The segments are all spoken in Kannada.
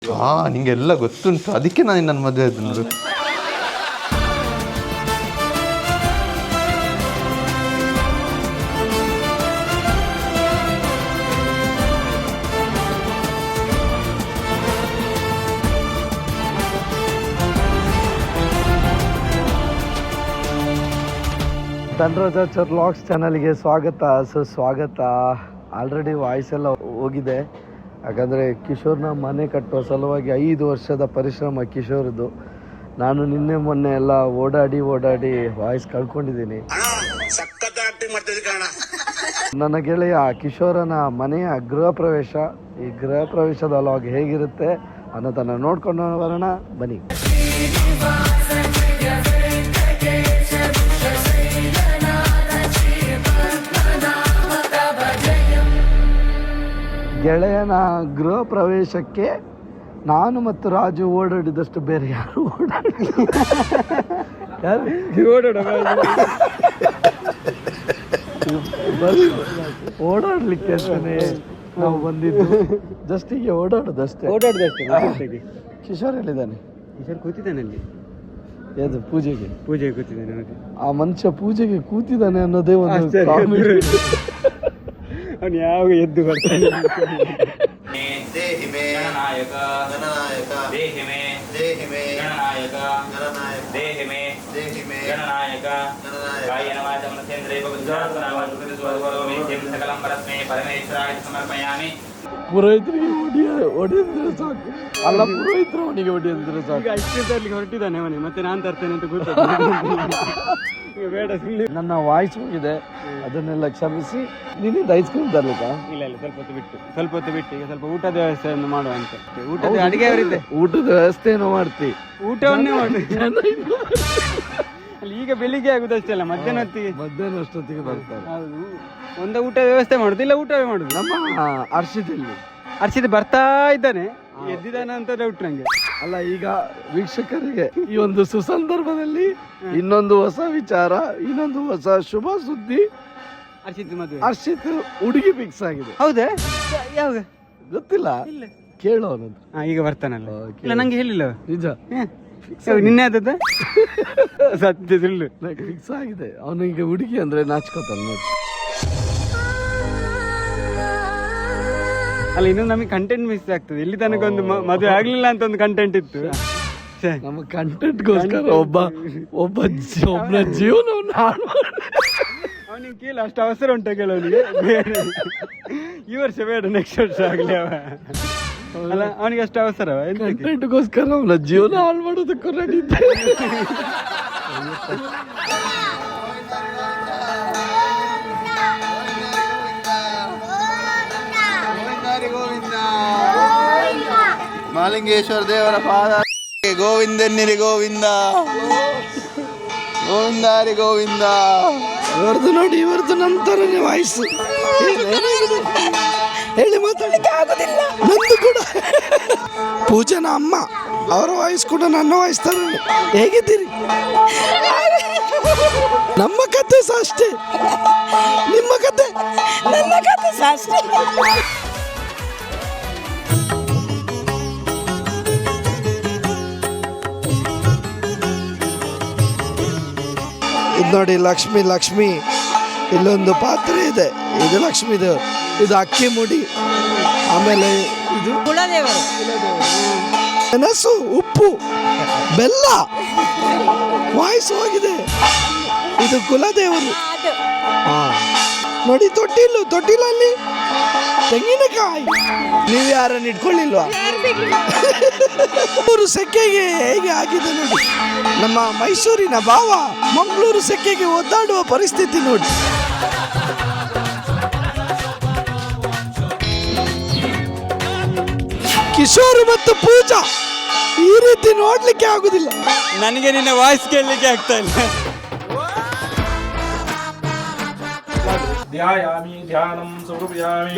ನಿಂಗೆಲ್ಲ ಗೊತ್ತುಂಟು, ಅದಕ್ಕೆ ನಾನು ನನ್ನ ಮದುವೆ ಆಯ್ತು ನೋಡು. ಧನರಾಜಾಚಾರ್ ವ್ಲಾಗ್ಸ್ ಚಾನಲ್ಗೆ ಸ್ವಾಗತ ಸುಸ್ವಾಗತ. ಆಲ್ರೆಡಿ ವಾಯ್ಸ್ ಎಲ್ಲ ಹೋಗಿದೆ, ಯಾಕಂದರೆ ಕಿಶೋರ್ನ ಮನೆ ಕಟ್ಟುವ ಸಲುವಾಗಿ 5 ವರ್ಷದ ಪರಿಶ್ರಮ ಕಿಶೋರ್ದು. ನಾನು ನಿನ್ನೆ ಮೊನ್ನೆ ಎಲ್ಲ ಓಡಾಡಿ ವಾಯ್ಸ್ ಕಳ್ಕೊಂಡಿದ್ದೀನಿ. ನನ್ನ ಗೆಳೆಯ ಕಿಶೋರನ ಮನೆಯ ಗೃಹ ಪ್ರವೇಶ, ಈ ಗೃಹ ಪ್ರವೇಶದ ವ್ಲಾಗ್ ಹೇಗಿರುತ್ತೆ ಅನ್ನೋದನ್ನು ನೋಡ್ಕೊಂಡು ಬರೋಣ ಬನ್ನಿ. ಗೆಳೆಯನ ಗೃಹ ಪ್ರವೇಶಕ್ಕೆ ನಾನು ಮತ್ತು ರಾಜು ಓಡಾಡಿದಷ್ಟು ಬೇರೆ ಯಾರು ಓಡಾಡ್ಲಿಕ್ಕೆ ಅಂತಾನೆ ನಾವು ಬಂದಿದ್ದು. ಜಸ್ಟ್ ಹೀಗೆ ಓಡಾಡೋದಷ್ಟೇ. ಕಿಶೋರ್ ಹೇಳಿದ್ದಾನೆ, ಕಿಶೋರ್ ಕೂತಿದ್ದಾನೆ ಅಲ್ಲಿ. ಯಾವುದು ಪೂಜೆಗೆ ಕೂತಿದ್ದಾನೆ ನೋಡಿ. ಆ ಮನುಷ್ಯ ಪೂಜೆಗೆ ಕೂತಿದ್ದಾನೆ ಅನ್ನೋದೇ ಒಂದು ಕಾಮಿಡಿ. ಅವನು ಯಾವ ಎದ್ದು ಬರ್ತಾನೆ. ಪುರೋಹಿತರಿಗೆ ಹೊಡೆದಿದ್ರೆ ಸಾಕು. ಅಲ್ಲ, ಪುರೋಹಿತರು ಅವನಿಗೆ ಹೊಡೆದಿದ್ರೆ ಸಾಕು. ಈಗ ಐಸ್ ಕ್ರೀಮ್ ತರ್ಲಿಕ್ಕೆ ಹೊರಟಿದ್ದಾನೆ ಅವನೇ, ಮತ್ತೆ ನಾನು ತರ್ತೇನೆ ಅಂತ ಗೊತ್ತಾಗ್ತದೆ. ಬೇಡ ಸುಳ್ಳು. ನನ್ನ ವಾಯ್ಸ್ ಹೋಗಿದೆ, ಅದನ್ನೆಲ್ಲ ಕ್ಷಮಿಸಿ. ನಿನ್ನಿಂದ ಐಸ್ ಕ್ರೀಮ್ ತರ್ಲಿಕ್ಕ? ಇಲ್ಲ ಸ್ವಲ್ಪ ಹೊತ್ತು ಬಿಟ್ಟು ಈಗ ಸ್ವಲ್ಪ ಊಟದ ವ್ಯವಸ್ಥೆಯನ್ನು ಮಾಡುವ ಅಂತ. ಊಟದ ಅಡಿಗೆ ಅವರಿದ್ದೆ. ಊಟದ ವ್ಯವಸ್ಥೆಯನ್ನು ಮಾಡ್ತಿ? ಊಟವನ್ನೇ ಮಾಡಿ ಅಲ್ಲಿ. ಈಗ ಬೆಳಿಗ್ಗೆ ಆಗುದಷ್ಟೇ ಅಲ್ಲ, ಮಧ್ಯಾಹ್ನ ಅಷ್ಟೊತ್ತಿಗೆ ಬರ್ತಾರೆ. ಹೌದು, ಒಂದು ಊಟ ವ್ಯವಸ್ಥೆ ಮಾಡುದು, ಇಲ್ಲ ಊಟವೇ ಮಾಡುದು. ನಮ್ಮ ಹರ್ಷಿತ್ ಬರ್ತಾ ಇದ್ದಾನೆ, ಎದ್ದಿದ್ದಾನೆ ಅಂತ ಡೌಟ್ ನಂಗೆ. ಅಲ್ಲ, ಈಗ ವೀಕ್ಷಕರಿಗೆ ಈ ಒಂದು ಸುಸಂದರ್ಭದಲ್ಲಿ ಇನ್ನೊಂದು ಹೊಸ ವಿಚಾರ, ಇನ್ನೊಂದು ಹೊಸ ಶುಭ ಸುದ್ದಿ. ಹರ್ಷಿತ್ ಹುಡುಗಿ ಫಿಕ್ಸ್ ಆಗಿದೆ. ಹೌದಾ? ಯಾವಾಗ ಗೊತ್ತಿಲ್ಲ, ಕೇಳು ಅವನದು. ಈಗ ಬರ್ತಾನಲ್ಲ. ಇಲ್ಲ, ನಂಗೆ ಹೇಳಿಲ್ಲ. ನಿಜ? ನಿನ್ನೆ ಆದದ್ದ ಸತ್ಯ ಸುಳ್ಳು. ಫಿಕ್ಸ್ ಆಗಿದೆ. ಅವನಿಗೆ ಹುಡುಗಿ ಅಂದ್ರೆ ನಾಚ್ಕೋತಾನೆ ನೋಡಿ. ಅಲ್ಲ, ಇನ್ನೊಂದು ನಮಗೆ ಕಂಟೆಂಟ್ ಮಿಸ್ ಆಗ್ತದೆ. ಇಲ್ಲಿ ತನಕ ಒಂದು ಮದುವೆ ಆಗ್ಲಿಲ್ಲ ಅಂತ ಒಂದು ಕಂಟೆಂಟ್ ಇತ್ತು. ನಮ್ಮ ಕಂಟೆಂಟ್ಗೋಸ್ಕರ ಒಬ್ಬನ ಜೀವನವನ್ನು ಹಾಳು ಮಾಡಿ. ಅವನಿಗೆ ಕೇಳ, ಅಷ್ಟು ಅವಸರ ಉಂಟು ಕೆಲವನಿಗೆ. ಈ ವರ್ಷ ಬೇಡ, ನೆಕ್ಸ್ಟ್ ವರ್ಷ ಆಗ್ಲಿ ಅವ. ಅಲ್ಲ, ಅವನಿಗೆ ಅಷ್ಟು ಅವಸರ. ಕಂಟೆಂಟ್ಗೋಸ್ಕರ ಅವನ ಜೀವನ ಹಾಳು ಮಾಡೋದಕ್ಕೂ ರೆಡಿ ಇದ್ದ. ಮಾಲಿಂಗೇಶ್ವರ ದೇವರ ಪಾದ ಗೋವಿಂದನ್ನಿರಿ ಗೋವಿಂದ, ಗೋವಿಂದಾರಿ ಗೋವಿಂದ. ಇವರದು ನಂತರನೇ ವಾಯ್ಸು ಹೇಳಿ ಮಾತಾಡಲಿಕ್ಕೆ ಆಗೋದಿಲ್ಲ. ನಂದು ಕೂಡ ಪೂಜನ ಅಮ್ಮ, ಅವರ ವಾಯ್ಸ್ ಕೂಡ ನನ್ನ ವಾಯ್ಸ್ ತರ. ಹೇಗಿದ್ದೀರಿ? ನಮ್ಮ ಕತೆ ಸಹ ಅಷ್ಟೇ, ನಿಮ್ಮ ಕತೆ ನನ್ನ ಕತೆ ಸಹ ಅಷ್ಟೇ. ಇದು ನೋಡಿ, ಲಕ್ಷ್ಮಿ. ಇಲ್ಲೊಂದು ಪಾತ್ರೆ ಇದೆ, ಇದು ಲಕ್ಷ್ಮೀ ದೇವರು. ಇದು ಅಕ್ಕಿ ಮುಡಿ. ಆಮೇಲೆ ಇದು ಕುಲದೇವರು. ಮೆಣಸು, ಉಪ್ಪು, ಬೆಲ್ಲ. ವಾಯ್ಸ್ ಹೋಗಿದೆ. ಇದು ಕುಲದೇವರು. ನೋಡಿ, ತೊಟ್ಟಿಲಲ್ಲಿ ತೆಂಗಿನಕಾಯಿ. ನೀವು ಯಾರನ್ನು ಇಟ್ಕೊಳ್ಳಿಲ್ವಾ? ಮಂಗಳೂರು ಸೆಕೆಗೆ ಹೇಗೆ ಆಗಿದೆ ನೋಡಿ. ನಮ್ಮ ಮೈಸೂರಿನ ಭಾವ ಮಂಗಳೂರು ಸೆಕೆಗೆ ಒದ್ದಾಡುವ ಪರಿಸ್ಥಿತಿ ನೋಡಿ. ಕಿಶೋರ್ ಮತ್ತು ಪೂಜಾ ಈ ರೀತಿ ನೋಡ್ಲಿಕ್ಕೆ ಆಗುದಿಲ್ಲ. ನನಗೆ ನಿನ್ನ ವಾಯ್ಸ್ ಕೇಳಲಿಕ್ಕೆ ಆಗ್ತಾ ಇಲ್ಲ. ध्यायामि ध्यानं समर्पयामि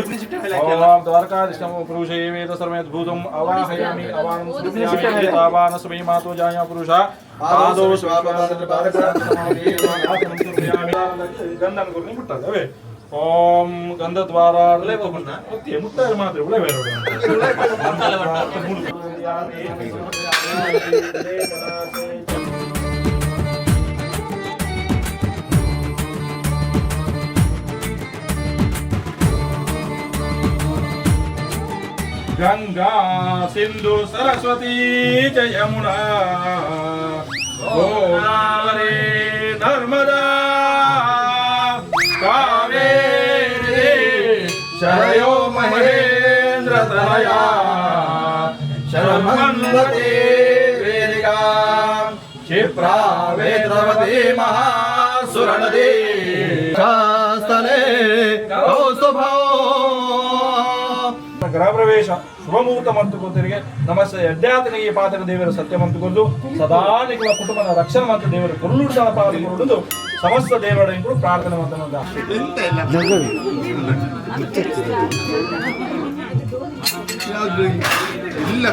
ओम द्वारकाधीशं पुरुषे वेद सर्वभूतम् अवाहयामि अवानं समर्पयामि तावानस्मै मातो जाया पुरुषा आदो स्वापादपादकामि गंधन गुरुनि मुट्टदवे ओम गंधद्वारा मुट्टाय मात्र उळे गंगा सिंधु सरस्वती च यमुना गोदावरी नर्मदा कावेरी शरयो महेंद्र तनया शरमन्वती वेदिका क्षिप्रा वेदवती महासुरनदी ಶಾಸ್ತನೆ ಕೌಸ್ತುಭೋ ಗೃಹ ಪ್ರವೇಶ ಶುಭ ಮುಹೂರ್ತ ಮಂತು ಕೂತರಿಗೆ ನಮಸ್ತೆ ಎಡ್ಡಾತನಿಗೆ ಪಾತ್ರ ದೇವರು ಸತ್ಯ ಮಂತು ಕೊದ್ದು ಸದಾ ನಿಖಿಲ ಕುಟುಂಬದ ರಕ್ಷಣೆ ಮಂತು ದೇವರು ಕೊರುಳುಡನ ಪಾತ್ರ ಕೊಡುವುದು ಸಮಸ್ತ ದೇವರ ಪ್ರಾರ್ಥನೆ ಮಂತ ಇಲ್ಲ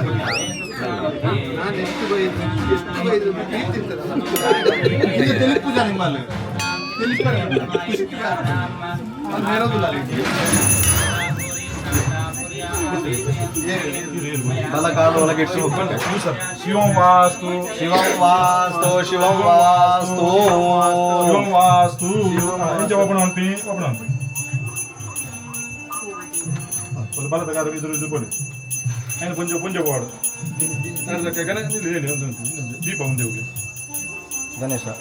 ಬಲಕಾಲ ಒಳಗೆ ಶಿವಂ ವಾಸ್ತು ಶಿವಂ ವಾಸ್ತು ಶಿವಂ ವಾಸ್ತು ಶಿವಂ ವಾಸ್ತು ಓಪನ್ ಅಂತೀನಿ ಬಲದ ಕಾಲ ಇದು ಬೋಲಿ ఆయన కొంచెం కొంచెం వాడు ದೀಪ ಮುಂದೆ ಹೋಗ್ಲಿ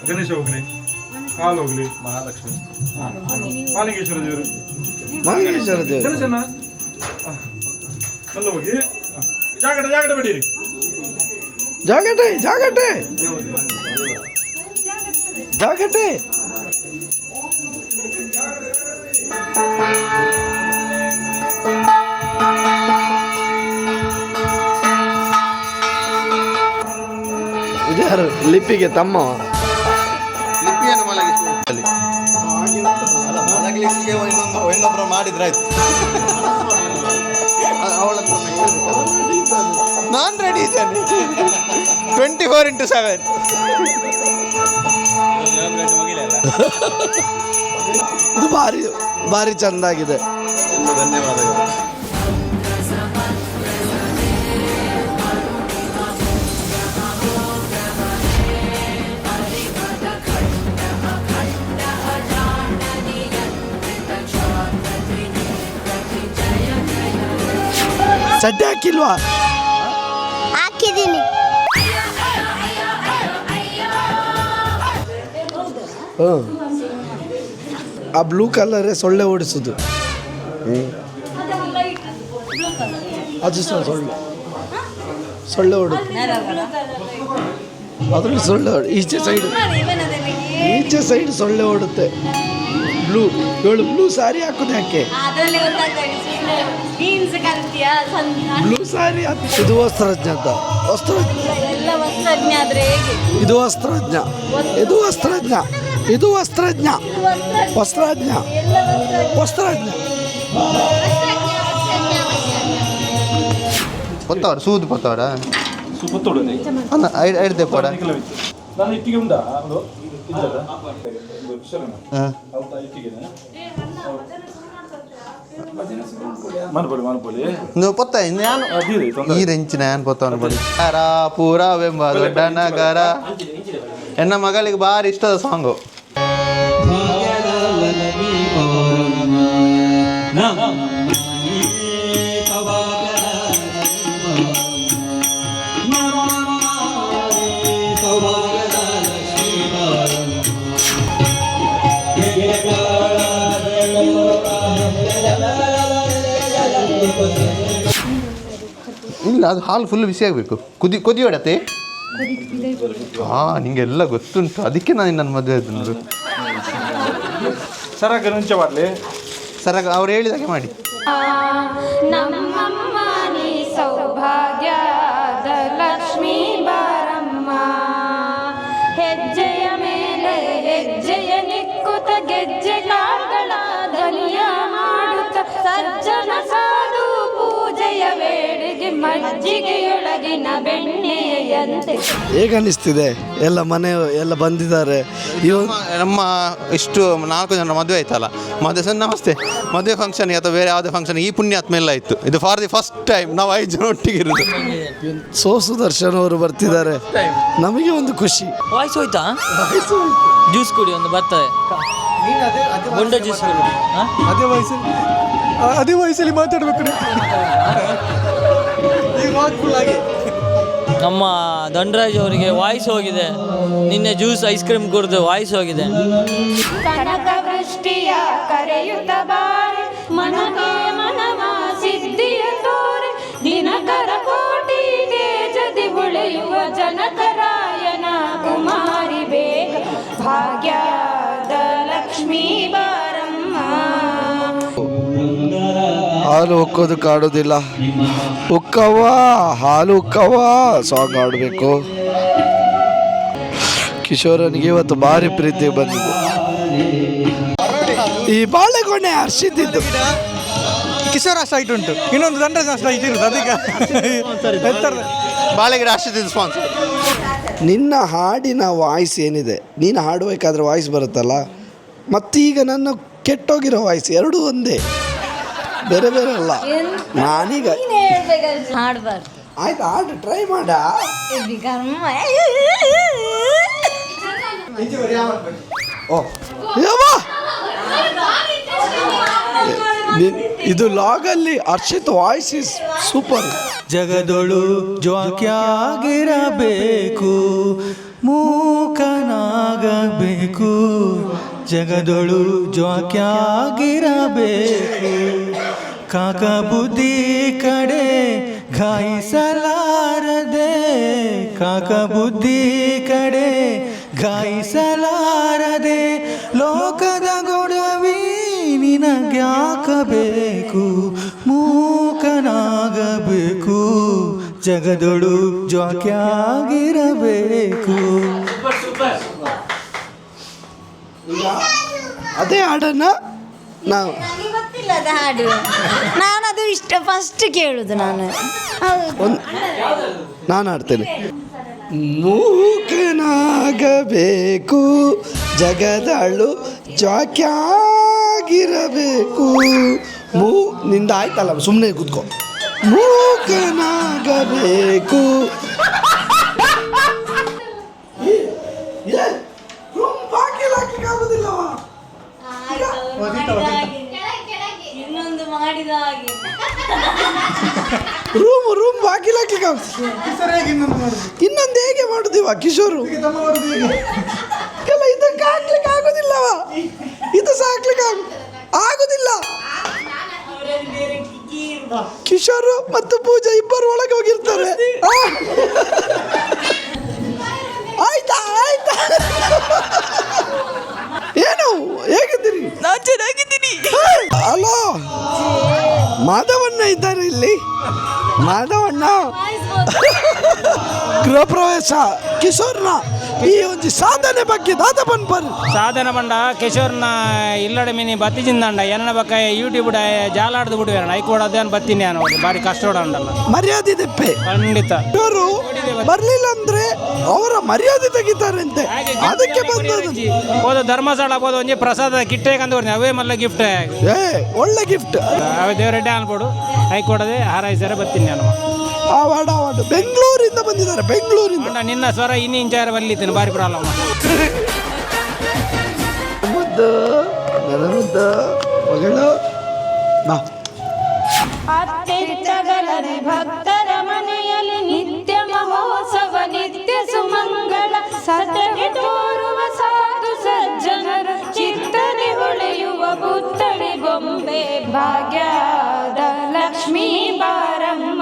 ಗಣೇಶ ಹೋಗ್ಲಿ ಹಾಲು ಹೋಗ್ಲಿ ಮಹಾಲಕ್ಷ್ಮಿ ಮಾಲಿಂಗೇಶ್ವರ ದೇವರು ಗಣೇಶನ ಅಲ್ಲ ಹೋಗಿ ಜಾಗಟೆ ಬಿಡಿರಿ ಜಾಗಟೆ ಇದ್ಯಾರು ಲಿಪಿಗೆ ತಮ್ಮ ಲಿಪಿಯನ್ನು ಮಲಗಿಸಿ ಇನ್ನೊಬ್ರು ಮಾಡಿದ್ರಾಯ್ತು ನಾನು ರೆಡಿ ಇದ್ದೇನೆ 24x7 ಇದು ಭಾರಿ ಚಂದಾಗಿದೆ. ಧನ್ಯವಾದಗಳು. ಸಡ್ಡೆ ಹಾಕಿಲ್ವಾ? ಹಾಕಿದ್ದೀನಿ. ಆ ಬ್ಲೂ ಕಲರೇ ಸೊಳ್ಳೆ ಓಡಿಸೋದು. ಅದು ಸೊಳ್ಳೆ ಓಡುದು. ಅದ್ರಲ್ಲಿ ಸೊಳ್ಳೆ ಈಚೆ ಸೈಡ್ ಸೊಳ್ಳೆ ಓಡುತ್ತೆ. ಬ್ಲೂ ಸಾರಿ ಹಾಕೋದು ಯಾಕೆ? ಬ್ಲೂ ಸಾರಿ ಇದು ವಸ್ತ್ರಜ್ಞ ಅಂತ. ಇದು ವಸ್ತ್ರಜ್ಞ. పొత్తాడు సూది పొత్తాడా ಸುತ್ತೋಡು అన్న ఐడితే పోడా ನಾನು ಇಟ್ಟಿಗೆ ಉಂಟಾ నువ్వు పొత్తా ఈ రెంచి ನಾನು పొತ್ತಾను ಬಡಿ ಪೂರ ಬೆಂಬ ದೊಡ್ಡ ನಗರ ಎನ್ನ ಮಗಳಿಗೆ ಭಾರಿ ಇಷ್ಟದ ಸಾಂಗು. ಇಲ್ಲ ಅದು ಹಾಲು ಫುಲ್ ಬಿಸಿ ಆಗಬೇಕು. ಕುದಿಯೋಡತ್ತೆ. ನಿಂಗೆಲ್ಲ ಗೊತ್ತುಂಟು, ಅದಕ್ಕೆ ನಾನು ನನ್ನ ಮದುವೆ ಆದ್ರು. ಸರಾಗ ಮುಂಚೆ ಮಾಡಲಿ ಸರಾಗ ಅವ್ರು ಹೇಳಿದಾಗೆ ಮಾಡಿ. ನಮ್ಮಮ್ಮ ನೀ ಸೌಭಾಗ್ಯದ ಲಕ್ಷ್ಮೀ ಬಾರಮ್ಮ, ಹೆಜ್ಜೆಯ ಮೇಲೆ ಹೆಜ್ಜೆಯ ನಿಕ್ಕುತ್ತ ಗೆಜ್ಜೆ ಕಾಗಳ ಧ್ವನಿಯ ಮಾಡುತ್ತ ಸಜ್ಜನ ಸಾಧು ಪೂಜೆಯ ವೇಳೆಗೆ ಮಜ್ಜಿಗೆಯೊಳಗಿನ ಬೆಣ್ಣೆಯ ಗೆಜ್ಜೆಯಂತೆ. ಹೇಗೆ ಅನ್ನಿಸ್ತಿದೆ? ಎಲ್ಲ ಮನೆ ಎಲ್ಲ ಬಂದಿದ್ದಾರೆ. ನಮ್ಮ ಇಷ್ಟು 4 ಜನರ ಮದುವೆ ಆಯ್ತಲ್ಲ, ಮದುವೆ ಸಹ ನಮಸ್ತೆ ಮದುವೆ ಫಂಕ್ಷನ್ಗೆ ಅಥವಾ ಬೇರೆ ಯಾವುದೇ ಫಂಕ್ಷನ್ ಈ ಪುಣ್ಯಾತ್ಮ ಎಲ್ಲ ಇತ್ತು. ಇದು ಫಾರ್ ದಿ ಫಸ್ಟ್ ಟೈಮ್ ನಾವು 5 ಜನ ಒಟ್ಟಿಗೆ ಇರೋದು. ಸುದರ್ಶನ್ ಅವರು ಬರ್ತಿದ್ದಾರೆ, ನಮಗೆ ಒಂದು ಖುಷಿ. ವಾಯ್ಸ್ ಹೋಯ್ತಾ? ಜ್ಯೂಸ್ ಕುಡಿ, ಒಂದು ಬರ್ತದೆ ಬೊಂಡ ಜ್ಯೂಸ್ ಕುಡಿ. ಅದೇ ವಯಸ್ಸಲ್ಲಿ ಮಾತಾಡ್ಬೇಕು. ನಮ್ಮ ದಂಡರಾಜ್ ಅವರಿಗೆ ವಾಯ್ಸ್ ಹೋಗಿದೆ, ನಿನ್ನೆ ಜ್ಯೂಸ್ ಐಸ್ ಕ್ರೀಮ್ ಕುಡಿದು ವಾಯ್ಸ್ ಹೋಗಿದೆ. ಕನಕ ವೃಷ್ಟಿಯ ಕರೆಯುತ್ತ ಬಾರೆ, ಮನಗೆ ಮನವ ಸಿದ್ಧಿಯ ತೋರೆ, ದಿನಕರ ಕೋಟಿ ತೇಜದಿ ಉಳಿಯುವ ಜನಕರಾಯನ ಕುಮಾರಿ ಬೇಗ, ಭಾಗ್ಯದ ಲಕ್ಷ್ಮೀ ಬಾರಮ್ಮ. ಹಾಲು ಉಕ್ಕೋದು ಕಾಡೋದಿಲ್ಲ, ಉಕ್ಕವ್ವ ಹಾಲು ಉಕ್ಕವ್ವ ಸಾಂಗ್ ಆಡಬೇಕು. ಕಿಶೋರನಿಗೆ ಇವತ್ತು ಭಾರಿ ಪ್ರೀತಿ ಬಂದಿದೆ. ಈ ಬಾಳೆಗೊನೆ ಹರ್ಷಿದ್ದು ಕಿಶೋರ್ ಅಷ್ಟು ಹೈಟ್ ಉಂಟು, ಇನ್ನೊಂದು ದಂಡರಾಜ್ ಅಷ್ಟು ಹೈಟ್ ಇರುದು. ಅದಕ್ಕೆ ಬಾಳೆಗಿಡ ಅಷ್ಟಿದ್ದು ಸ್ಪಾನ್ಸರ್. ನಿನ್ನ ಹಾಡಿನ ವಾಯ್ಸ್ ಏನಿದೆ, ನೀನು ಹಾಡಬೇಕಾದ್ರೆ ವಾಯ್ಸ್ ಬರುತ್ತಲ್ಲ, ಮತ್ತೀಗ ನನ್ನ ಕೆಟ್ಟೋಗಿರೋ ವಾಯ್ಸ್ ಎರಡೂ ಒಂದೇ, ಬೇರೆ ಬೇರೆ ಅಲ್ಲ. ನಾನೀಗ ಹಾಡ್ಬಾರ್ದು. ಆಯ್ತು, ಹಾಡು ಟ್ರೈ ಮಾಡ. ಇದು ಲಾಗಲ್ಲಿ ಹರ್ಷಿತ್ ವಾಯ್ಸ್ ಇಸ್ ಸೂಪರ್. ಜಗದೊಳು ಜ್ವಾಕ್ಯಾಗಿರಬೇಕು, ಮೂಕನಾಗಬೇಕು, ಜಗದೊಳು ಜ್ವಾಕ್ಯಾಗಿರಬೇಕು, ಕಾಕ ಬುದ್ಧಿ ಕಡೆ ಗಾಯಿಸಲಾರದೆ, ಕಾಕ ಬುದ್ಧಿ ಕಡೆ ಗಾಯಿಸಲಾರದೆ, ಲೋಕದ ಗೊಡವಿ ನಿನಗ್ಯಾಕಬೇಕು, ಮೂಕನಾಗಬೇಕು, ಜಗದೊಳು ಜ್ವಾಕ್ಯಾಗಿರಬೇಕು. ಅದೇ ಹಾಡನ್ನ ನಾವು ಗೊತ್ತಿಲ್ಲ ಅದು ಹಾಡು, ನಾನು ಅದು ಇಷ್ಟ ಫಸ್ಟ್ ಕೇಳುದು. ನಾನು ಹಾಡ್ತೇನೆ. ಮೂಕನಾಗಬೇಕು, ಜಗದಳು ಜ್ವಾಕ್ಯಾಗಿರಬೇಕು. ನಿಂದ ಆಯ್ತಲ್ಲ, ಸುಮ್ಮನೆ ಕೂತ್ಕೋ. ಮೂಕನಾಗಬೇಕು. ಇನ್ನೊಂದು ಮಾಡಿದ ಹಾಗೆ ರೂಮ್ ಬಾಗಿಲಾಕ್ಲಿಕ್ಕೆ ಇನ್ನೊಂದು ಹೇಗೆ ಮಾಡುದಿವ ಕಿಶೋರು? ಎಲ್ಲ ಇದಕ್ಕೆ ಹಾಕ್ಲಿಕ್ಕೆ ಆಗುದಿಲ್ಲವ, ಇದು ಸಾಕ್ಲಿಕ್ಕೆ ಆಗುದಿಲ್ಲ. ಕಿಶೋರು ಮತ್ತು ಪೂಜಾ ಇಬ್ಬರು ಒಳಗೆ ಹೋಗಿರ್ತಾರೆ. ಆಯ್ತಾ ಆಯ್ತಾ, ಏನು ಹೇಗಿದ್ದೀರಿ? ನಾನು ಚೆನ್ನಾಗಿದ್ದೀನಿ. ಹಲೋ, ಮಾಧವಣ್ಣ ಇದ್ದಾರೆ ಇಲ್ಲಿ. ಮಾಧವಣ್ಣ ಗೃಹ ಪ್ರವೇಶ ಕಿಶೋರ್ನ ಈ ಒಂದು ಸಾಧನೆ ಬಗ್ಗೆ ದಾದ ಬಂದ್ಬರ್ರಿ. ಸಾಧನೆ ಬಂಡ ಕಿಶೋರ್ನ ಇಲ್ಲಡೆ ಮಿನಿ ಬತ್ತಿಜಿಂದಂಡ ಎನ್ನ ಬಕ್ಕ ಯೂಟ್ಯೂಬ್ ಜಾಲಾಡ್ದು ಬಿಡುವೆ ಐಕೋಡೋದೇ ಬತ್ತೀನಿ ನಾನು ಬಾರಿ ಕಷ್ಟ ಉಂಡಲ್ಲ. ಮರ್ಯಾದೆ ತೆಪ್ಪೆ ಖಂಡಿತ ಇವರು ಬರ್ಲಿಲ್ಲ ಅಂದ್ರೆ ಅವರ ಮರ್ಯಾದೆ ತೆಗಿತಾರಂತೆ, ಅದಕ್ಕೆ ಬಂದದ್ದು. ಹೋದ ಧರ್ಮಸ್ಥಳ ಹೋದ ಒಂಜಿ ಪ್ರಸಾದ ಕಿಟ್ಟೆ ಕಂದು ಅವೇ ಮಲ್ಲ ಗಿಫ್ಟ್ ಒಳ್ಳೆ ಗಿಫ್ಟ್. ಅವೇ ದೇವರೆಡ್ಡೆ ಅನ್ಬೋಡು ಐಕೋಡದೆ ಹಾರೈಸಾರೆ ಬತ್ತೀನಿ ನಾನು. ಅವಾರ್ಡ್ ಬೆಂಗಳೂರಿಂದ ಬಂದಿದ್ದಾರೆ, ಬೆಂಗಳೂರಿಂದ. ನಿನ್ನ ಸ್ವರ ಇನ್ನು ಇಂಚಾರ ಬಲ್ಲಿದ್ದೇನೆ, ಬಾರಿ ಪ್ರಾಬ್ಲಮ್. ಮುದ್ದು ನನ್ನ ಮುದ್ದು ಮಗಳು. ಅತ್ಯಂತಗಲರಿ ಭಕ್ತರ ಮನೆಯಲ್ಲಿ ನಿತ್ಯ ಮಹೋತ್ಸವ, ನಿತ್ಯ ಸುಮಂಗಳ, ಸತ್ಯಕ್ಕೆ ತೋರುವ ಸಾಧು ಸಜ್ಜನರು, ಚಿತ್ತನೆ ಹೊಳೆಯುವ ಪುತ್ಥಳಿ ಗೊಂಬೆ, ಭಾಗ್ಯದ ಲಕ್ಷ್ಮೀ ಬಾರಮ್ಮ.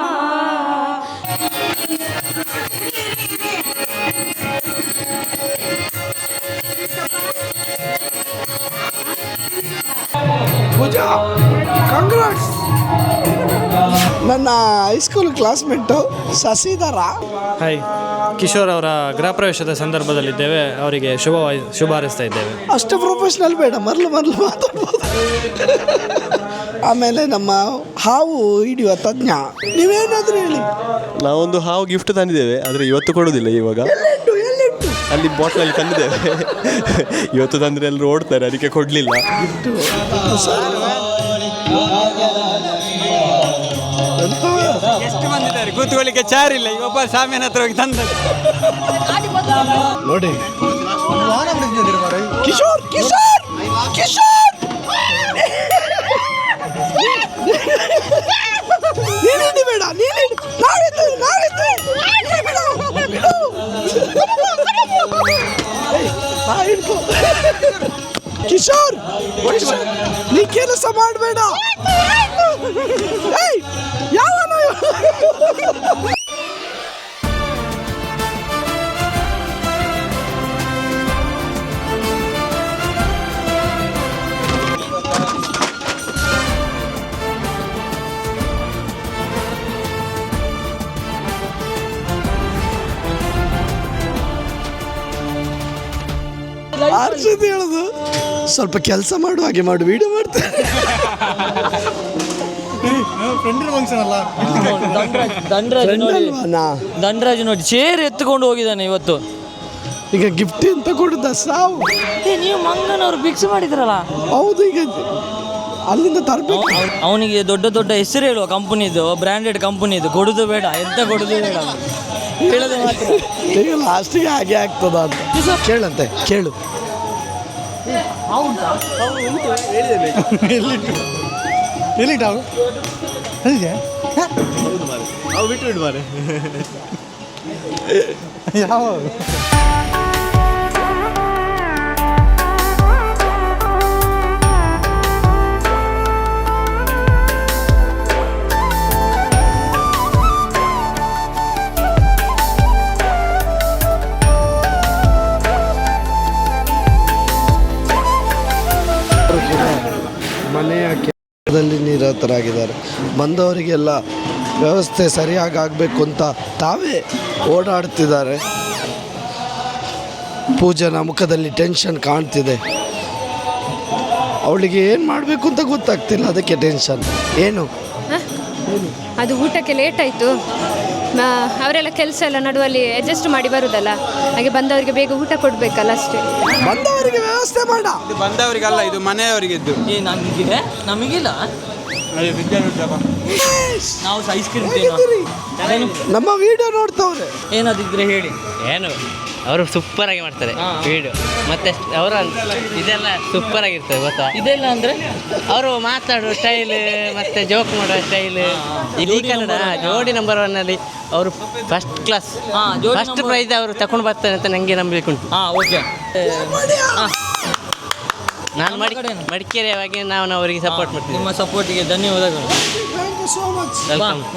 ಪೂಜಾ, ಕಂಗ್ರಾಟ್ಸ್. ನನ್ನ high school classmate Shashidhara. Hi, Kishore ಅವರ ಗೃಹ ಪ್ರವೇಶದ ಸಂದರ್ಭದಲ್ಲಿದ್ದೇವೆ, ಅವರಿಗೆ ಶುಭ ಹಾರೈಸ್ತಾ ಇದ್ದೇವೆ. ಅಷ್ಟು ಪ್ರೊಫೆಷ್ನಲ್ ಬೇಡ, ಮರಳು ಮಾತಾಡ್ಬೋದು. ಆಮೇಲೆ ನಮ್ಮ ಹಾವು ಹಿಡಿಯುವ ತಜ್ಞ. ನೀವೇನಾದರೂ ಹೇಳಿ. ನಾವೊಂದು ಹಾವು ಗಿಫ್ಟ್ ತಂದಿದ್ದೇವೆ, ಆದರೆ ಇವತ್ತು ಕೊಡೋದಿಲ್ಲ. ಇವಾಗ ಅಲ್ಲಿ ಬಾಟ್ಲಲ್ಲಿ ತಂದಿದ್ದೇವೆ. ಇವತ್ತು ತಂದರೆ ಎಲ್ಲರೂ ಓಡ್ತಾರೆ, ಅದಕ್ಕೆ ಕೊಡಲಿಲ್ಲ. ಎಷ್ಟು ಬಂದಿದ್ದಾರೆ, ಕೂತ್ಕೊಳ್ಳಿಕ್ಕೆ ಚಾರ್ ಇಲ್ಲ. ಈಗ ಒಬ್ಬ ಸಾಮಿಯನ ಹತ್ರ ಹೋಗಿ ತಂದ ನೋಡಿ. ಕಿಶೋರ್ ಕಿಶೋರ್ ಕಿಶೋರ್ ನೀನು ಬೇಡ, ನೀನು ನಾವಿದ್ದು ಕಿಶೋರ್, ನೀ ಕೆಲಸ ಮಾಡಬೇಡ. ಯಾವನು ಅರ್ಷದ್ ಹೇಳುದು ಸ್ವಲ್ಪ ಕೆಲಸ ಮಾಡು, ಹಾಗೆ ಮಾಡು, ವಿಡಿಯೋ ಮಾಡ್ತಾರೆ. ದಂಡರಾಜ್ ನೋಡಿ ಚೇರ್ ಎತ್ಕೊಂಡು ಹೋಗಿದ್ದಾನೆ ಇವತ್ತು. ಈಗ ಗಿಫ್ಟ್ ಎಂತ ಕೊಡುದ ಸಾವು. ನೀವು ಮಂಗನವರು ಫಿಕ್ಸ್ ಮಾಡಿದ್ರಲ್ಲ. ಹೌದು, ಈಗ ಅಲ್ಲಿಂದ ತರಬೇಕು. ಅವನಿಗೆ ದೊಡ್ಡ ದೊಡ್ಡ ಹೆಸರು ಹೇಳುವ ಕಂಪನಿದು, ಬ್ರ್ಯಾಂಡೆಡ್ ಕಂಪನಿದು. ಕೊಡುದು ಬೇಡ, ಎಂತ ಕೊಡುದು ಬೇಡ, ಹೇಳೋದು ಮಾತ್ರ. ಈಗ ಲಾಸ್ಟಿಗೆ ಹಾಗೆ ಆಗ್ತದ ಅಂತ ಕೇಳಂತೆ, ಕೇಳು. ಬಿಟ್ಟು ಮಾರೆ. ಯಾವ ಮನೆಯ ಕೆಲಸದಲ್ಲಿ ನಿರತರಾಗಿದ್ದಾರೆ. ಬಂದವರಿಗೆಲ್ಲ ವ್ಯವಸ್ಥೆ ಸರಿಯಾಗಿ ಆಗಬೇಕು ಅಂತ ತಾವೇ ಓಡಾಡ್ತಿದ್ದಾರೆ. ಪೂಜನ ಮುಖದಲ್ಲಿ ಟೆನ್ಷನ್ ಕಾಣ್ತಿದೆ. ಅವಳಿಗೆ ಏನು ಮಾಡಬೇಕು ಅಂತ ಗೊತ್ತಾಗ್ತಿಲ್ಲ, ಅದಕ್ಕೆ ಟೆನ್ಷನ್. ಏನು ಅದು ಊಟಕ್ಕೆ ಲೇಟ್ ಆಯಿತು. ಅವರೆಲ್ಲ ಕೆಲಸ ಎಲ್ಲ ನಡುವಲ್ಲಿ ಅಡ್ಜಸ್ಟ್ ಮಾಡಿ ಬರುದಲ್ಲ, ಹಾಗೆ ಬಂದವರಿಗೆ ಬೇಗ ಊಟ ಕೊಡಬೇಕಲ್ಲ, ಅಷ್ಟೇ. ಬಂದವರಿಗೆ ವ್ಯವಸ್ಥೆ ಮಾಡ. ಇದು ಬಂದವರಿಗಲ್ಲ, ಇದು ಮನೆಯವರಿಗಿದ್ದು. ನಮಗಿಲ್ಲ. ನಾವು ಐಸ್ ಕ್ರೀಮ್ ನಮ್ಮ ವಿಡಿಯೋ ನೋಡ್ತವ್ರೆ. ಏನಾದಿದ್ರೆ ಹೇಳಿ. ಏನು ಅವರು ಸೂಪರ್ ಆಗಿ ಮಾಡ್ತಾರೆ ವಿಡಿಯೋ, ಮತ್ತೆ ಅವರ ಇದೆಲ್ಲ ಸೂಪರ್ ಆಗಿರ್ತದೆ ಗೊತ್ತಾ. ಇದೆಲ್ಲ ಅಂದ್ರೆ ಅವರು ಮಾತಾಡೋ ಸ್ಟೈಲ್ ಮತ್ತೆ ಜೋಕ್ ಮಾಡೋ ಸ್ಟೈಲ್. ಇಡೀ ಕನ್ನಡ ಜೋಡಿ ನಂಬರ್ 1 ಅಲ್ಲಿ ಅವರು ಫಸ್ಟ್ ಕ್ಲಾಸ್, ಫಸ್ಟ್ ಪ್ರೈಸ್ ಅವರು ತಗೊಂಡು ಬರ್ತಾರೆ ಅಂತ ನನಗೆ ನಂಬಿಕೆ ಉಂಟು. ಓಕೆ. ನಾನು ಮಡಿಕೇರಿಯಾಗಿ ನಾವು ಅವರಿಗೆ ಸಪೋರ್ಟ್ ಮಾಡ್ತೀವಿ. ನಿಮ್ಮ ಸಪೋರ್ಟಿಗೆ ಧನ್ಯವಾದಗಳು.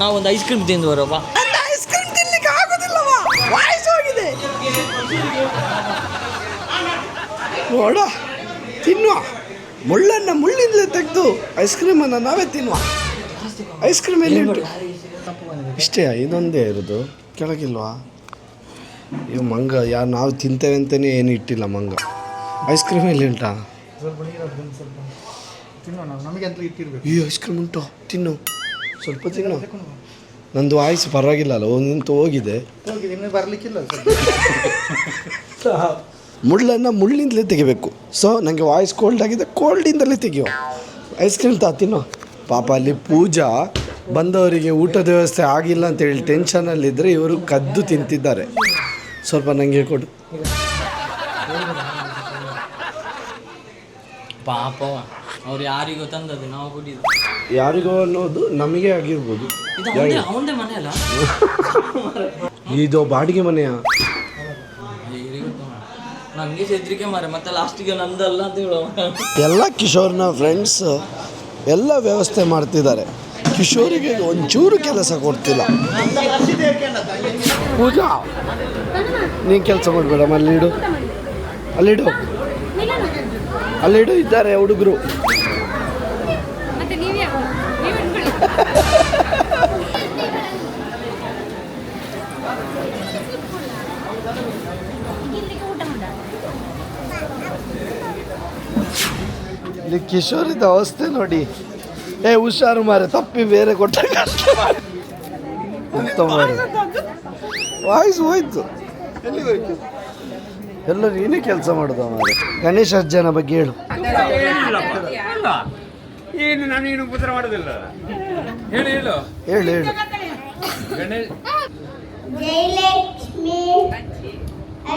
ನಾವು ಒಂದು ಐಸ್ ಕ್ರೀಮ್ ತಿಂದು ಬರೋವಾ. ಐಸ್ ಕ್ರೀಮ್ ತಿನ್ಲಿಕ್ಕೆ ಆಗೋದಿಲ್ಲವಾ, ವಾಯ್ಸ್ ಹೋಗಿದೆ. ನೋಡ, ತಿನ್ನುವ. ಮುಳ್ಳನ್ನು ಮುಳ್ಳಿಂದಲೇ ತೆಗೆದು ಐಸ್ ಕ್ರೀಮನ್ನು ನಾವೇ ತಿನ್ನುವ. ಐಸ್ ಕ್ರೀಮ್ ಎಲ್ಲಿ ಉಂಟು? ಇಷ್ಟೇ, ಇದೊಂದೇ ಇರೋದು, ಕೆಳಗಿಲ್ವಾ? ಇವು ಮಂಗ ನಾವು ತಿಂತೇವೆ ಅಂತಲೇ ಏನು ಇಟ್ಟಿಲ್ಲ ಮಂಗ. ಐಸ್ ಕ್ರೀಮ್ ಎಲ್ಲಿ ಉಂಟಾ? ಈ ಐಸ್ ಕ್ರೀಮ್ ಉಂಟು, ತಿನ್ನು, ಸ್ವಲ್ಪ ತಿನ್ನು. ನಂದು ವಾಯ್ಸ್ ಪರವಾಗಿಲ್ಲ ಅಲ್ಲ, ಒಂದಂತೂ ಹೋಗಿದೆ. ಮುಳ್ಳನ್ನು ಮುಳ್ಳಿಂದಲೇ ತೆಗಿಬೇಕು. ಸೊ ನನಗೆ ವಾಯ್ಸ್ ಕೋಲ್ಡ್ ಆಗಿದೆ, ಕೋಲ್ಡಿಂದಲೇ ತೆಗಿಯೋ. ಐಸ್ ಕ್ರೀಮ್ ತಿನ್ನೋ. ಪಾಪ ಅಲ್ಲಿ ಪೂಜಾ ಬಂದವರಿಗೆ ಊಟದ ವ್ಯವಸ್ಥೆ ಆಗಿಲ್ಲ ಅಂತೇಳಿ ಟೆನ್ಷನಲ್ಲಿದ್ದರೆ ಇವರು ಕದ್ದು ತಿಂತಿದ್ದಾರೆ. ಸ್ವಲ್ಪ ನನಗೆ ಕೊಡು. ಪಾಪ ಅವ್ರು ಯಾರಿಗೋ ತಂದದ್ದು, ನಾವು ಕುಡಿದು. ಯಾರಿಗೋ ಅನ್ನೋದು ನಮಗೆ ಆಗಿರ್ಬೋದು. ಅವನದೇ ಮನೆ ಅಲ್ಲ ಇದು, ಬಾಡಿಗೆ ಮನೆಯ. ನನಗೆ ಹೆದರಿಕೆ ಮಾರೆ, ಮತ್ತೆ ಲಾಸ್ಟಿಗೆ ನಂದಲ್ಲ ಅಂತ ಹೇಳುವ. ಎಲ್ಲ ಕಿಶೋರ್ನ ಫ್ರೆಂಡ್ಸ್ ಎಲ್ಲ ವ್ಯವಸ್ಥೆ ಮಾಡ್ತಿದ್ದಾರೆ. ಕಿಶೋರಿಗೆ ಒಂಚೂರು ಕೆಲಸ ಕೊಡ್ತಿಲ್ಲ. ಪೂಜಾ, ನೀನು ಕೆಲಸ ಮಾಡಬೇಡ, ಅಲ್ಲಿಡು, ಅಲ್ಲಿಡು, ಅಲ್ಲಿಡು. ಇದ್ದಾರೆ ಹುಡುಗರು. ಇಲ್ಲಿ ಕಿಶೋರಿದ ಅವಸ್ಥೆ ನೋಡಿ. ಹುಷಾರು ಮಾರೆ, ತಪ್ಪಿ ಬೇರೆ ಕೊಟ್ಟ ವಾಯ್ಸ್ ಹೋಯ್ತು. ಎಲ್ಲ ನೀನೇ ಕೆಲಸ ಮಾಡೋದು ಮಾರೆ. ಗಣೇಶಜ್ಜನ ಬಗ್ಗೆ ಹೇಳು. ಏನು ನಾನೇನು ಉಪದ್ರ ಮಾಡೋದಿಲ್ಲ. ಹೇಳು ಹೇಳು ಹೇಳು ಹೇಳು. ಜಯಲಕ್ಷ್ಮಿ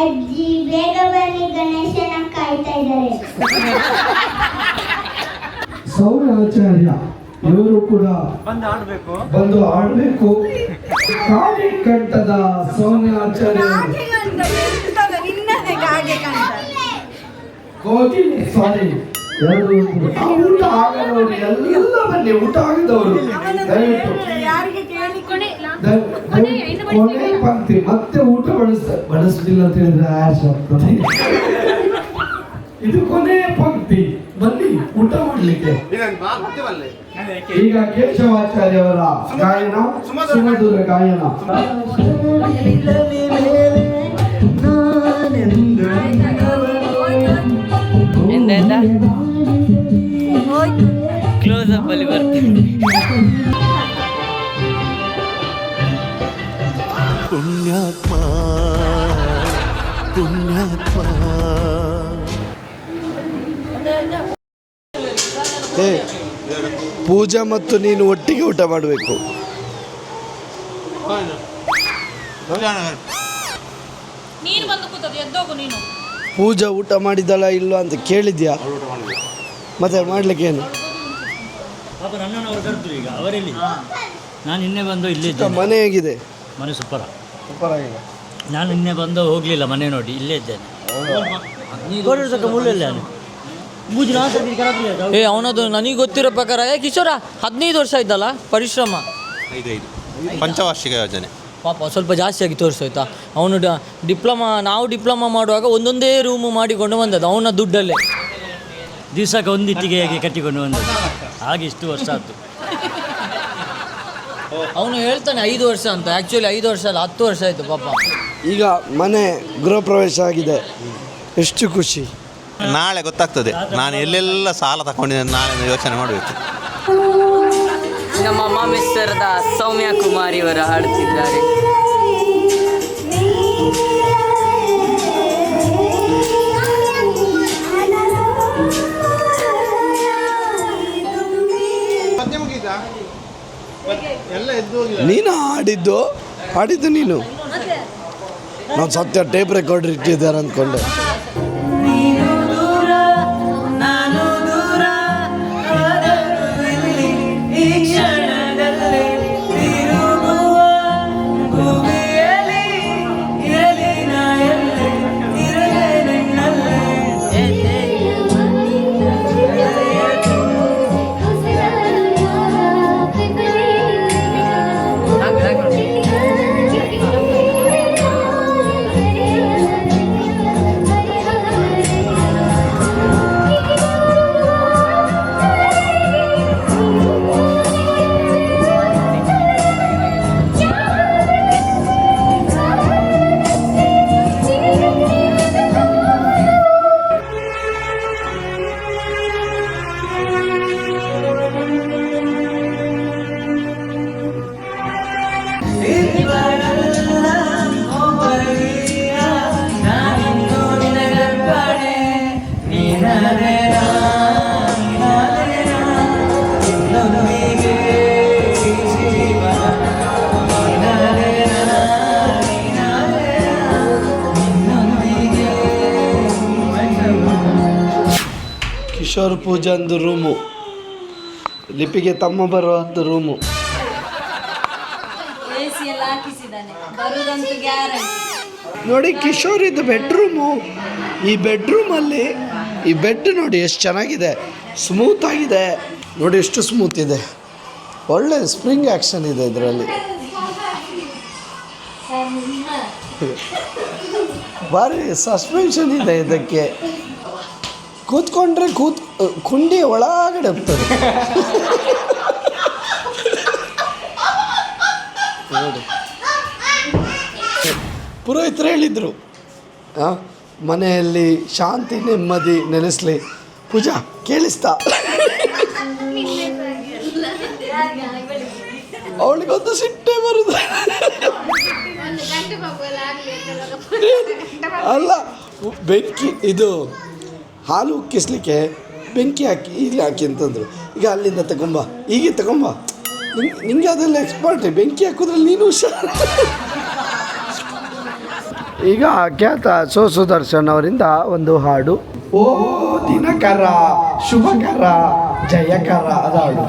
ಅಜ್ಜಿ ಬೇಗ ಬನ್ನಿ, ಗಣೇಶನ ಕಾಯ್ತಾ ಇದ್ದಾರೆ. ಸೌರಾಚಾರ್ಯ ಇವರು ಕೂಡ ಬಂದು ಆಡಬೇಕು. ಕಾಳಿಕಂಠದ ಸೌಮ್ಯಾಚಾರ್ಯ ಕೋಗಿಲೆ, ಸಾರಿ, ಊಟ ಆಗದವರು ಎಲ್ಲ ಬನ್ನಿ. ಊಟ ಆಗದವರು ದಯವಿಟ್ಟು ಕೊನೆ ಪಂಕ್ತಿ ಮತ್ತೆ ಊಟ ಬಡಿಸ್ಲಿಲ್ಲ ಅಂತ ಹೇಳಿದ್ರೆ ಆಶ್ ಆಗ್ತದೆ. ಇದು ಕೊನೆ ಪಂಕ್ತಿ, ಬನ್ನಿ ಊಟ ಮಾಡಲಿಕ್ಕೆ. ಈಗ ಕೇಶವಾಚಾರ್ಯ ಅವರ ಗಾಯನ, ಸುಮಧುರ ಗಾಯನ. ಕ್ಲೋಸ್ ಅಪ್ ಅಲ್ಲಿ ಬರ್ತೀನಿ. ಪುಣ್ಯಾತ್ಮ ಪುಣ್ಯಾತ್ಮ. ಪೂಜಾ ಮತ್ತು ನೀನು ಒಟ್ಟಿಗೆ ಊಟ ಮಾಡಬೇಕು. ಪೂಜಾ ಊಟ ಮಾಡಿದಳ ಇಲ್ವಾ ಅಂತ ಕೇಳಿದ್ಯಾ? ಮತ್ತೆ ಮಾಡ್ಲಿಕ್ಕೆ ಏನು? ಈಗ ಅವರೆಲ್ಲಿ? ನಾನು ನಿನ್ನೆ ಬಂದು ಇಲ್ಲೇ ಮನೆ ಹೇಗಿದೆ? ಮನೆ ಸೂಪರ್ ಆಗಿದೆ. ನಾನು ನಿನ್ನೆ ಬಂದು ಹೋಗಲಿಲ್ಲ, ಮನೆ ನೋಡಿ ಇಲ್ಲೇ ಇದ್ದೇನೆ. ಅವನದು ನನಗೆ ಗೊತ್ತಿರೋ ಪ್ರಕಾರ ಕಿಶೋರ 15 ವರ್ಷ ಆಯ್ತಲ್ಲ ಪರಿಶ್ರಮ. 5 ಪಂಚವಾರ್ಷಿಕ ಯೋಜನೆ ಪಾಪ ಸ್ವಲ್ಪ ಜಾಸ್ತಿಯಾಗಿ ತೋರಿಸೋಯ್ತಾ. ಅವನು ನಾವು ಡಿಪ್ಲೊಮಾ ಮಾಡುವಾಗ ಒಂದೊಂದೇ ರೂಮು ಮಾಡಿಕೊಂಡು ಬಂದದ್ದು ಅವನ ದುಡ್ಡಲ್ಲೇ. ದಿವಸಕ್ಕೆ ಒಂದು ಇಟ್ಟಿಗೆಗೆ ಕಟ್ಟಿಕೊಂಡು ಬಂದದ್ದು. ಹಾಗೆ ಇಷ್ಟು ವರ್ಷ ಆಯ್ತು. ಅವನು ಹೇಳ್ತಾನೆ 5 ವರ್ಷ ಅಂತ, ಆ್ಯಕ್ಚುಲಿ 5 ವರ್ಷ ಅಲ್ಲ 10 ವರ್ಷ ಆಯಿತು ಪಾಪ. ಈಗ ಮನೆ ಗೃಹ ಪ್ರವೇಶ ಆಗಿದೆ, ಎಷ್ಟು ಖುಷಿ. ನಾಳೆ ಗೊತ್ತಾಗ್ತದೆ ನಾನು ಎಲ್ಲೆಲ್ಲ ಸಾಲ ತಗೊಂಡಿದ್ದೇನೆ, ನಾಳೆ ಯೋಚನೆ ಮಾಡಬೇಕು. ನಮ್ಮ ಮಾಮೇಶ್ವರದ ಸೌಮ್ಯ ಕುಮಾರಿ ಅವರು ಹಾಡುತ್ತಿದ್ದಾರೆ. ನೀನು ಹಾಡಿದ್ದು ನೀನು. ನಾನು ಸತ್ಯ ಟೇಪ್ ರೆಕಾರ್ಡರ್ ಇಟ್ಟಿದ್ದಾರೆ ಅಂದ್ಕೊಂಡೆ. ಕಿಶೋರ್ ಪೂಜಾಂದು ರೂಮು, ಲಿಪಿಗೆ ತಮ್ಮ ಬರುವಂಥ ರೂಮು. ನೋಡಿ ಕಿಶೋರ್ ಇದು ಬೆಡ್ರೂಮು. ಈ ಬೆಡ್ರೂಮಲ್ಲಿ ಈ ಬೆಡ್ ನೋಡಿ ಎಷ್ಟು ಚೆನ್ನಾಗಿದೆ, ಸ್ಮೂತ್ ಆಗಿದೆ ನೋಡಿ, ಎಷ್ಟು ಸ್ಮೂತ್ ಇದೆ. ಒಳ್ಳೆ ಸ್ಪ್ರಿಂಗ್ ಆ್ಯಕ್ಷನ್ ಇದೆ ಇದರಲ್ಲಿ. ಭಾರಿ ಸಸ್ಪೆನ್ಷನ್ ಇದೆ ಇದಕ್ಕೆ. ಕೂತ್ಕೊಂಡ್ರೆ ಕುಂಡಿ ಒಳಗಡೆ ಹೋಗ್ತದೆ ನೋಡಿ. ಪುರೋಹಿತರು ಹೇಳಿದರು ಮನೆಯಲ್ಲಿ ಶಾಂತಿ ನೆಮ್ಮದಿ ನೆಲೆಸಲಿ. ಪೂಜಾ ಕೇಳಿಸ್ತಾ? ಅವಳಿಗೊಂದು ಸಿಟ್ಟೆ ಬರುದು. ಅಲ್ಲ, ಬೆಂಕಿ ಇದು ಹಾಲು ಉಕ್ಕಿಸ್ಲಿಕ್ಕೆ ಬೆಂಕಿ ಹಾಕಿ ಇಲ್ಲಿ ಹಾಕಿ ಅಂತಂದರು. ಈಗ ಅಲ್ಲಿಂದ ತಗೊಂಬ, ಹೀಗೆ ತಗೊಂಬ, ನಿಂಗೆ ಅದೆಲ್ಲ ಎಕ್ಸ್ಪರ್ಟ್, ಬೆಂಕಿ ಹಾಕೋದ್ರಲ್ಲಿ ನೀನು ಹುಷಾರು. ಈಗ ಖ್ಯಾತ ಸುದರ್ಶನ್ ಅವರಿಂದ ಒಂದು ಹಾಡು. ಓ ದಿನಕರ ಶುಭಕರ ಜಯಕರ, ಅದು ಹಾಡು.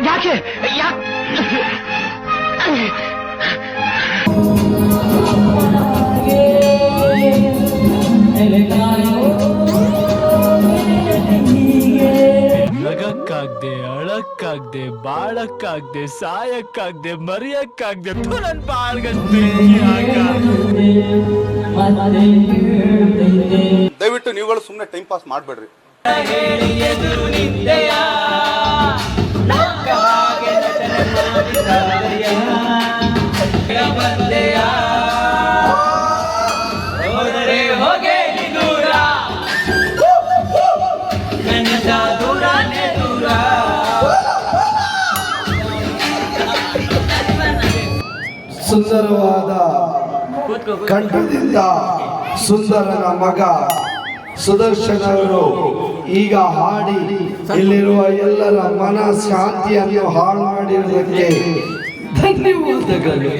ಯಾಕೆ ನಗಕ್ಕಾಗ್ದೆ, ಅಳಕ್ಕಾಗ್ದೆ, ಬಾಳಕ್ಕಾಗ್ದೆ, ಸಾಯಕ್ಕಾಗ್ದೆ, ಮರಿಯಕ್ಕಾಗ್ದೆ, ನನ್ನ ಬಾಳ್ಗಂತೆ. ದಯವಿಟ್ಟು ನೀವುಗಳು ಸುಮ್ಮನೆ ಟೈಮ್ ಪಾಸ್ ಮಾಡಬೇಡ್ರಿ. ಸುಂದರವಾದ ಕಂಠದಿಂದ ಸುಂದರನ ಮಗ ಸುದರ್ಶನ್ ಅವರು ಈಗ ಹಾಡಿ ಇಲ್ಲಿರುವ ಎಲ್ಲರ ಮನ ಶಾಂತಿಯನ್ನು ಹಾಳು ಮಾಡಿರುವುದಕ್ಕೆ ಧನ್ಯವಾದಗಳು.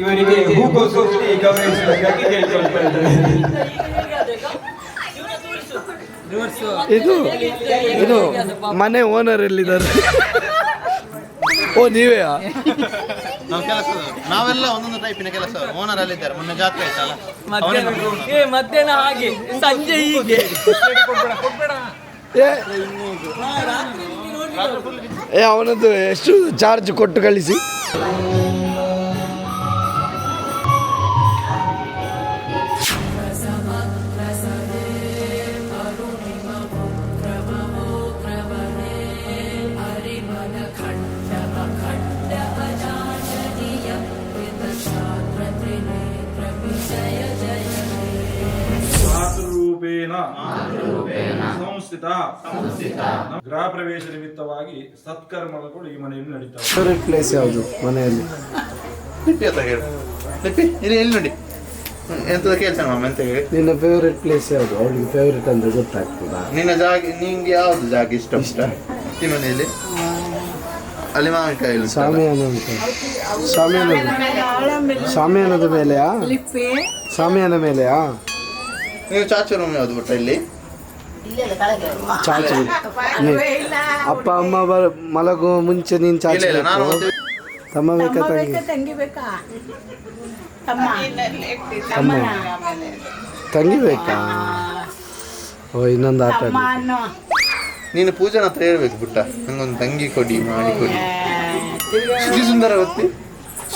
ಇವರಿಗೆ ಹೂಕೋಸೋಷ್ಟಿ ಗಮನಿಸಬೇಕಾಗಿ ಕೇಳ್ಕೊಳ್ತಾ ಇದ್ದಾರೆ. ಇದು ಮನೆ ಓನರ್ ಎಲ್ಲಿದ್ದಾರೆ? ಓ ನೀವೇ? ನಾವು ಕೆಲಸ, ನಾವೆಲ್ಲ ಒಂದೊಂದು ಟೈಪಿನ ಕೆಲಸ. ಓನರ್ ಅಲ್ಲಿದ್ದಾರೆ, ಮೊನ್ನೆ ಜಾತ್ರೆ ಆಯ್ತಲ್ಲ, ಮಧ್ಯಾಹ್ನ ಹಾಗೆ ಸಂಜೆ ಹೀಗೆ. ಅವನದ್ದು ಎಷ್ಟು ಚಾರ್ಜ್ ಕೊಟ್ಟು ಕಳಿಸಿ. ಸಂಸ್ಥಿತ ಗೃಹ ಪ್ರವೇಶ ನಿಮಿತ್ತವಾಗಿ ಸತ್ಕರ್ಮಗಳು ಈ ಮನೆಯಲ್ಲಿ ನಡೀತವೆ. ಫೇವರೆಟ್ ಪ್ಲೇಸ್ ಯಾವುದು ಮನೆಯಲ್ಲಿ? ಎಲ್ಲಿ ನೋಡಿ ಎಂತದ ಕೆಲಸ ಅಂತ ಹೇಳಿ. ನಿನ್ನ ಫೇವರೆಟ್ ಪ್ಲೇಸ್ ಯಾವುದು? ಅವಳಿಗೆ ಫೇವರೆಟ್ ಅಂದ್ರೆ ಗೊತ್ತಾಗ್ತದಾ? ನಿನ್ನ ಜಾಗ, ನಿಂಗೆ ಯಾವ್ದು ಜಾಗ ಇಷ್ಟ ಈ ಮನೆಯಲ್ಲಿ? ಅಲ್ಲಿ ಮಾವಿನಕಾಯಿ ಸಾಮಿಯಾನ ಅಂತ. ಸಾಮಿಯಾನದ ಮೇಲೆಯಾ? ಸಾಮಿಯಾನ ಮೇಲೆಯಾ? ನೀವು ಚಾಚು ರೂಮ್ ಯಾವ್ದು ಬಿಟ್ಟ ಇಲ್ಲಿ? ಚಾಚು. ಅಪ್ಪ ಅಮ್ಮ ಮಲಗುವ ಮುಂಚೆ ನೀನು ಚಾಚು ತಮ್ಮ ಬೇಕಾ ತಂಗಿ ತಂಗಿ ಬೇಕಾ? ಓ ಇನ್ನೊಂದು ಆಟ. ನೀನು ಪೂಜನ ಹತ್ರ ಹೇಳ್ಬೇಕು ಬಿಟ್ಟ, ನಂಗೊಂದು ತಂಗಿ ಕೊಡಿ ಮಾಡಿ ಕೊಡಿ. ಸುದ್ದಿ ಸುಂದರ ಗೊತ್ತಿ?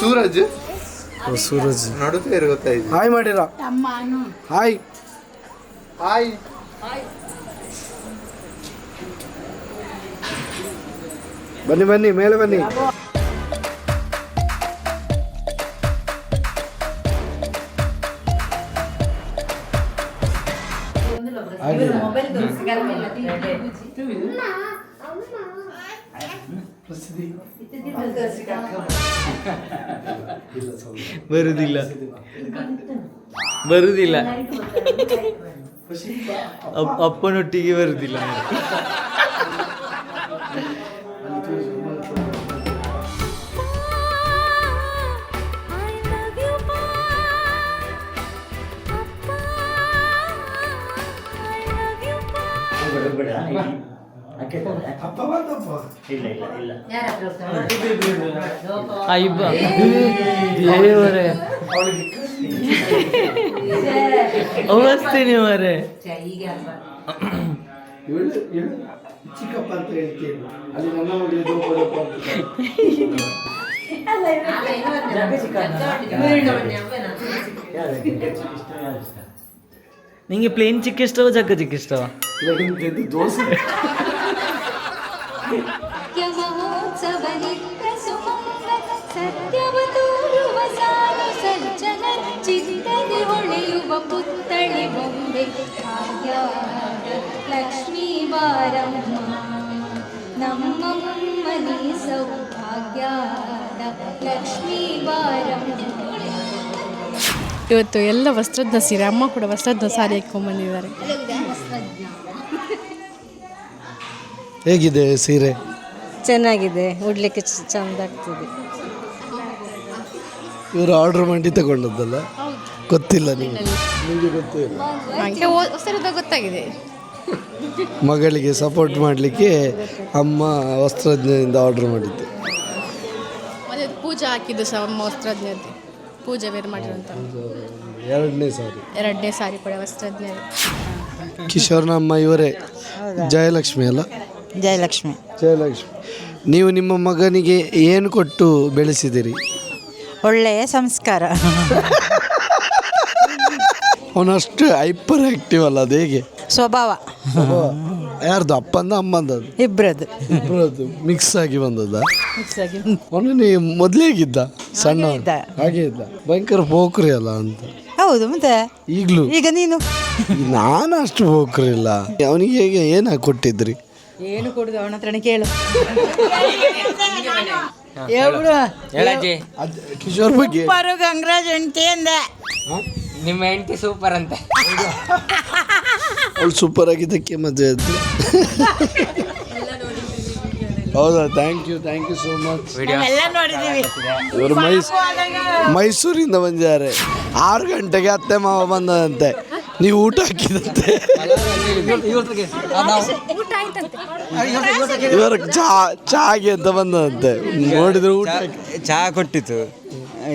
ಸೂರಜ್ ನೋಡುತ್ತೇರು ಗೊತ್ತಾಯ್ತು. ಹಾಯ್ ಮಾಡಿರ? Hi hi. ಬನ್ನಿ ಬನ್ನಿ, ಮೇಲೆ ಬನ್ನಿ. ಬರುದಿಲ್ಲ ಅಪ್ಪನೊಟ್ಟಿಗೆ ಬರುದಿಲ್ಲ. ದೇವರೇ ಅವಸ್ಥೆ ಮರೆ. ಚಿಕ್ಕಪ್ಪ ಅಂತ ಹೇಳ್ತೀನಿ, ಅಲ್ಲಿ ನನ್ನ ಮಗಳಿಗೆ ನಿಂಗೆ ಪ್ಲೇನ್ ಚಿಕ್ಕ ಇಷ್ಟವ ಜಗ್ಗ ಚಿಕ್ಕ ಇಷ್ಟವ? ದೋಸೆ. ಪುತ್ಥಳಿ ಬೊಂಬೆ ಲಕ್ಷ್ಮೀ ಬಾರಮ್ಮ ನಮ್ಮಮ್ಮನಿ ಸೌಭಾಗ್ಯದ ಲಕ್ಷ್ಮೀ ಬಾರಮ್ಮ. ಇವತ್ತು ಎಲ್ಲ ವಸ್ತ್ರಜ್ಞ ಸೀರೆ, ಅಮ್ಮ ಕೂಡ ವಸ್ತ್ರಜ್ಞ ಸಾರಿ ಹಾಕೊಂಡ್ಬಂದಿದ್ದಾರೆ. ಹೇಗಿದೆ ಸೀರೆ? ಚೆನ್ನಾಗಿದೆ, ಉಡ್ಲಿಕ್ಕೆ ಚಂದ ಆಗ್ತದೆ. ಇವರು ಆರ್ಡರ್ ಮಾಡಿ ತಗೊಂಡದ್ದಲ್ಲ, ಗೊತ್ತಿಲ್ಲ ನಿಮಗೆ ಗೊತ್ತಿಲ್ಲ. ಹಾಗೆ ಹೊಸರದ ಗೊತ್ತಾಗಿದೆ. ಮಗಳಿಗೆ ಸಪೋರ್ಟ್ ಮಾಡಲಿಕ್ಕೆ ಅಮ್ಮ ವಸ್ತ್ರಜ್ಞದಿಂದ ಆರ್ಡರ್ ಮಾಡಿದ್ದು. ಮತ್ತೆ ಪೂಜೆ ಹಾಕಿದ್ದು ಸಹ ಅಮ್ಮ ವಸ್ತ್ರಜ್ಞತೆ, ಪೂಜೆ ವೇರ್ ಮಾಡಿರುವಂಥ ಎರಡನೇ ಸಾರಿ ಕೂಡ ವಸ್ತ್ರಜ್ಞ. ಕಿಶೋರ್ನ ಅಮ್ಮ ಇವರೇ ಜಯಲಕ್ಷ್ಮಿ ಅಲ್ಲ? ಜಯಲಕ್ಷ್ಮಿ. ನೀವು ನಿಮ್ಮ ಮಗನಿಗೆ ಏನು ಕೊಟ್ಟು ಬೆಳೆಸಿದಿರಿ? ಒಳ್ಳೆಯ ಸಂಸ್ಕಾರ. ಅವನಷ್ಟು ಹೈಪರ್ ಆಕ್ಟಿವ್ ಅಲ್ಲ, ಅದು ಹೇಗೆ ಸ್ವಭಾವ? ಯಾರ್ದು, ಅಪ್ಪಂದ ಅಮ್ಮಂದ? ಇಬ್ಬರದ್ದು ಮಿಕ್ಸ್ ಆಗಿ ಬಂದದ. ಅವನು ನೀವು ಮೊದಲೇ ಹೇಗಿದ್ದ? ಸಣ್ಣ ಹಾಗೆ ಇದ್ದ, ಭಯಂಕರ ಪೋಖ್ರಿ ಅಲ್ಲ ಅಂತ. ಹೌದು, ಮತ್ತೆ ಈಗಲೂ? ಈಗ ನೀನು? ನಾನು ಅಷ್ಟು ಪೋಖ್ರಿ ಇಲ್ಲ. ಅವನಿಗೆ ಹೇಗೆ ಏನಾಗಿ ಕೊಟ್ಟಿದ್ರಿ? ಏನು ಕೊಡುದು ಅವನ ಹತ್ರನೇ ಕೇಳು. ಕಿಶೋರ್ ಬಗ್ಗೆ ಗಂಗರಾಜ್ ಹೆಂಡತಿ ಅಂದ. ನಿಮ್ಮ ಹೆಂಡತಿ ಸೂಪರ್ ಅಂತೆ. ಅವಳು ಸೂಪರ್ ಆಗಿದ್ದಕ್ಕೆ ಮದುವೆ ಆಯ್ತು. ಹೌದಾ? Thank you so much. ಇವರು ಮೈಸೂರಿಂದ ಬಂದಿದ್ದಾರೆ. 6 ಗಂಟೆಗೆ ಅತ್ತೆ ಮಾವ ಬಂದದಂತೆ, ನೀವು ಊಟ ಹಾಕಿದಂತೆ. ಇವರು ಚಾಗೆ ಅಂತ ಬಂದದಂತೆ, ನೋಡಿದ್ರೆ ಊಟ ಚಹಾ ಕೊಟ್ಟಿತ್ತು,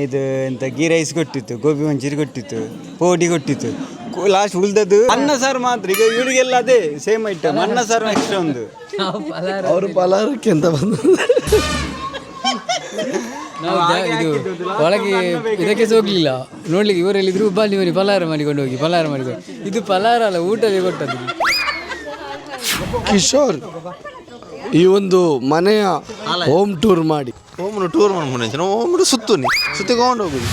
ಇದು ಎಂತ ಗೀ ರೈಸ್ ಕೊಟ್ಟಿತ್ತು, ಗೋಬಿ ಮಂಚೂರಿ ಕೊಟ್ಟಿತ್ತು, ಪೋಡಿ ಕೊಟ್ಟಿತ್ತು. ಲಾಸ್ಟ್ ಉಳ್ದದ್ದು ಅನ್ನ ಸಾರು ಮಾತ್ರ. ಈಗ ಇವರಿಗೆಲ್ಲ ಅದೇ ಸೇಮ್ ಐಟಮ್, ಅನ್ನ ಸಾರು ಎಕ್ಸ್ಟ್ರಾ ಒಂದು. ಅವರು ಪಲಾರಕ್ಕೆ ಅಂತ ಬಂದ. ಒಳಗೆ ಇದಕ್ಕೆ ಹೋಗ್ಲಿಲ್ಲ ನೋಡ್ಲಿಕ್ಕೆ. ಇವರೆಲ್ಲಿದ್ರು ಬನ್ನಿ ಬನ್ನಿ ಪಲಾರ ಮಾಡಿಕೊಂಡು ಹೋಗಿ, ಪಲಾರ ಮಾಡಿಕೊಂಡು. ಇದು ಪಲಾರ ಅಲ್ಲ, ಊಟವೇ ಕೊಟ್ಟದ್ದು. ಕಿಶೋರ್, ಈ ಒಂದು ಮನೆಯ ಹೋಮ್ ಟೂರ್ ಮಾಡಿ. ಹೋಮ್ ಟೂರ್ ಮಾಡ್ಕೊಂಡು ಹೋಮ್ ಸುತ್ತಿಕೊಂಡು ಹೋಗುದು.